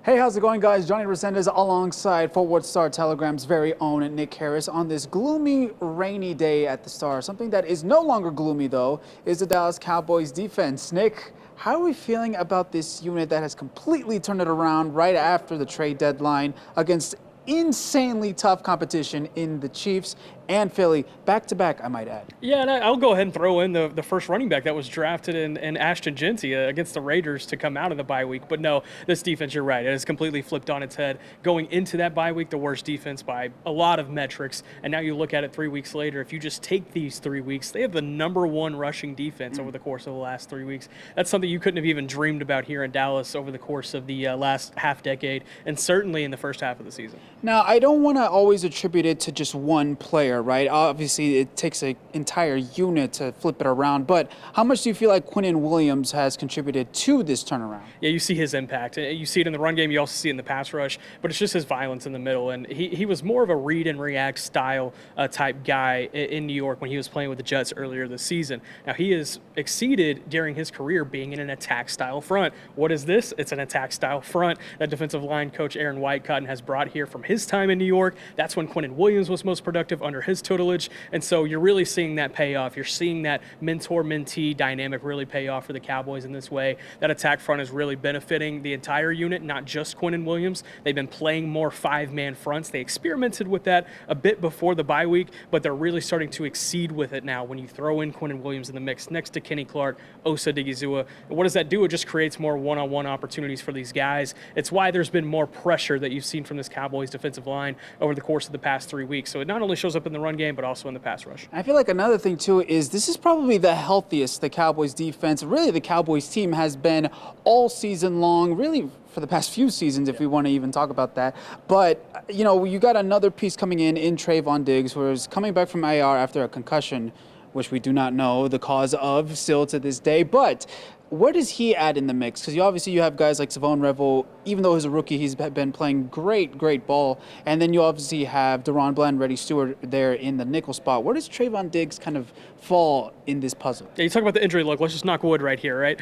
Hey, how's it going, guys? Johnny Resendez alongside Forward Star Telegram's very own Nick Harris on this gloomy, rainy day at the Star. Something that is no longer gloomy, though, is the Dallas Cowboys defense. Nick, how are we feeling about this unit that has completely turned it around right after the trade deadline against insanely tough competition in the Chiefs and Philly, back-to-back, I might add? Yeah, and I'll go ahead and throw in the first running back that was drafted in Ashton Genty against the Raiders to come out of the bye week. But no, this defense, you're right, it has completely flipped on its head. Going into that bye week, the worst defense by a lot of metrics. And now you look at it 3 weeks later, if you just take these 3 weeks, they have the #1 rushing defense over the course of the last 3 weeks. That's something you couldn't have even dreamed about here in Dallas over the course of the last half decade, and certainly in the first half of the season. Now, I don't want to always attribute it to just one player, right? Obviously, it takes an entire unit to flip it around, but how much do you feel like Quinnon Williams has contributed to this turnaround? Yeah, you see his impact. You see it in the run game. You also see it in the pass rush, but it's just his violence in the middle. And he was more of a read and react style type guy in New York when he was playing with the Jets earlier this season. Now, he has exceeded during his career being in an attack style front. What is this? It's an attack style front that defensive line coach Aaron Whitecotton has brought here from his time in New York. That's when Quinnon Williams was most productive under his tutelage. And so you're really seeing that pay off. You're seeing that mentor-mentee dynamic really pay off for the Cowboys in this way. That attack front is really benefiting the entire unit, not just Quinnon Williams. They've been playing more five-man fronts. They experimented with that a bit before the bye week, but they're really starting to exceed with it now when you throw in Quinnon Williams in the mix next to Kenny Clark, Osa Digizua. What does that do? It just creates more one-on-one opportunities for these guys. It's why there's been more pressure that you've seen from this Cowboys defensive line over the course of the past 3 weeks. So it not only shows up in the run game, but also in the pass rush. I feel like another thing, too, is this is probably the healthiest the Cowboys defense, really the Cowboys team, has been all season long, really for the past few seasons, if we want to even talk about that. But, you know, you got another piece coming in Trayvon Diggs, who is coming back from IR after a concussion, which we do not know the cause of still to this day. But where does he add in the mix? Because you have guys like Savon Revel. Even though he's a rookie, he's been playing great ball. And then you obviously have Deron Bland, Reddy Stewart there in the nickel spot. Where does Trayvon Diggs kind of fall in this puzzle? Yeah, you talk about the injury look. Let's just knock wood right here, right?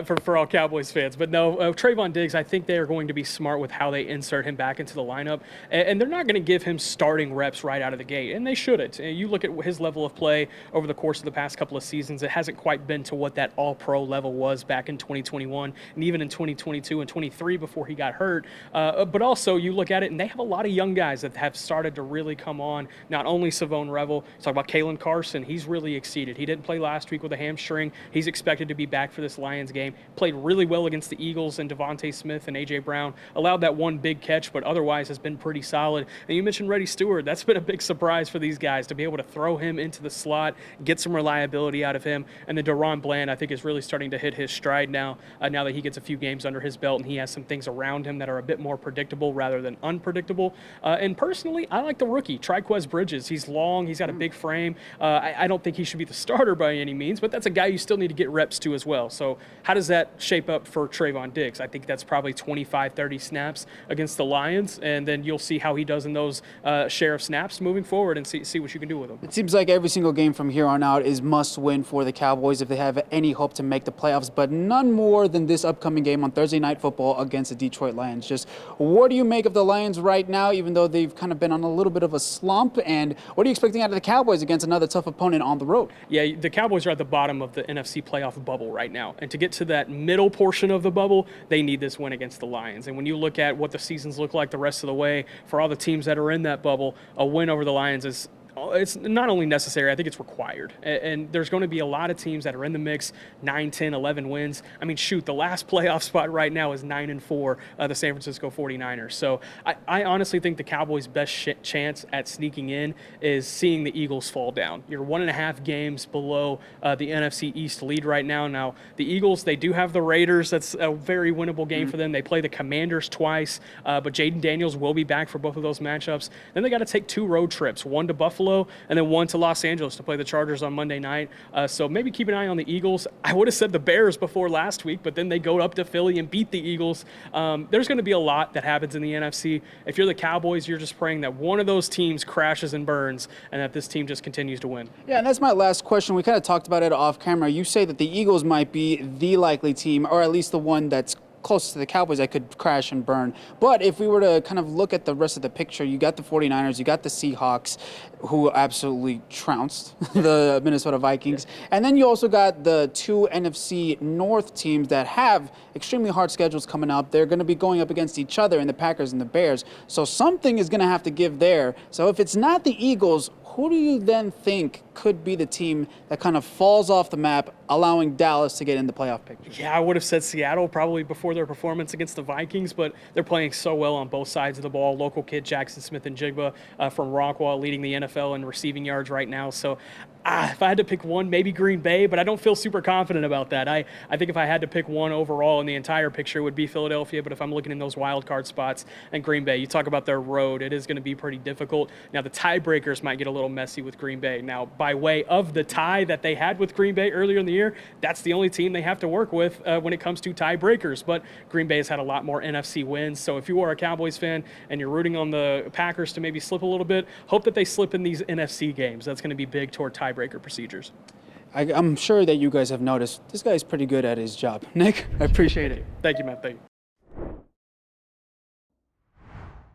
For all Cowboys fans. But no, Trayvon Diggs, I think they are going to be smart with how they insert him back into the lineup. And they're not going to give him starting reps right out of the gate. And they shouldn't. You look at his level of play over the course of the past couple of seasons, it hasn't quite been to what that all-pro level was back in 2021 and even in 2022 and 23 before he got hurt. But also you look at it and they have a lot of young guys that have started to really come on. Not only Savon Revel, talk about Kalen Carson. He's really exceeded. He didn't play last week with a hamstring. He's expected to be back for this Lions game. Played really well against the Eagles and Devontae Smith and A.J. Brown. Allowed that one big catch, but otherwise has been pretty solid. And you mentioned Reddy Stewart. That's been a big surprise for these guys to be able to throw him into the slot, get some reliability out of him. And then Deron Bland, I think, is really starting to hit his stride now that he gets a few games under his belt and he has some things around him that are a bit more predictable rather than unpredictable. And personally, I like the rookie, Triquez Bridges. He's long. He's got a big frame. I don't think he should be the starter by any means, but that's a guy you still need to get reps to as well. So how does that shape up for Trayvon Diggs? I think that's probably 25, 30 snaps against the Lions, and then you'll see how he does in those share of snaps moving forward and see what you can do with him. It seems like every single game from here on out is must win for the Cowboys if they have any hope to make the playoffs, but none more than this upcoming game on Thursday Night Football against the Detroit Lions. Just what do you make of the Lions right now, even though they've kind of been on a little bit of a slump, and what are you expecting out of the Cowboys against another tough opponent on the road? Yeah, the Cowboys are at the bottom of the NFC playoff bubble right now. And to get to that middle portion of the bubble, they need this win against the Lions. And when you look at what the seasons look like the rest of the way, for all the teams that are in that bubble, a win over the Lions is it's not only necessary, I think it's required. And there's going to be a lot of teams that are in the mix, 9, 10, 11 wins. I mean, shoot, the last playoff spot right now is 9-4, the San Francisco 49ers. So I honestly think the Cowboys' best chance at sneaking in is seeing the Eagles fall down. You're 1.5 games below the NFC East lead right now. Now, the Eagles, they do have the Raiders. That's a very winnable game for them. They play the Commanders twice, but Jaden Daniels will be back for both of those matchups. Then they got to take 2 road trips, one to Buffalo and then one to Los Angeles to play the Chargers on Monday night. So maybe keep an eye on the Eagles. I would have said the Bears before last week, but then they go up to Philly and beat the Eagles. There's going to be a lot that happens in the NFC. If you're the Cowboys, you're just praying that one of those teams crashes and burns and that this team just continues to win. Yeah, and that's my last question. We kind of talked about it off camera. You say that the Eagles might be the likely team, or at least the one that's close to the Cowboys that could crash and burn. But if we were to kind of look at the rest of the picture, you got the 49ers, you got the Seahawks, who absolutely trounced the Minnesota Vikings. And then you also got the two NFC North teams that have extremely hard schedules coming up. They're going to be going up against each other in the Packers and the Bears. So something is going to have to give there. So if it's not the Eagles, who do you then think could be the team that kind of falls off the map, allowing Dallas to get in the playoff picture? Yeah, I would have said Seattle probably before their performance against the Vikings, but they're playing so well on both sides of the ball. Local kid Jackson Smith and Jigba from Rockwall leading the NFL in receiving yards right now. So if I had to pick one, maybe Green Bay, but I don't feel super confident about that. I think if I had to pick one overall in the entire picture, it would be Philadelphia. But if I'm looking in those wild card spots and Green Bay, you talk about their road, it is going to be pretty difficult. Now, the tiebreakers might get a little messy with Green Bay. Now, by way of the tie that they had with Green Bay earlier in the year, that's the only team they have to work with when it comes to tiebreakers. But Green Bay has had a lot more NFC wins. So if you are a Cowboys fan and you're rooting on the Packers to maybe slip a little bit, hope that they slip in these NFC games. That's going to be big toward tiebreaker procedures. I'm sure that you guys have noticed this guy's pretty good at his job. Nick, I appreciate it. Thank you, Matt. Thank you.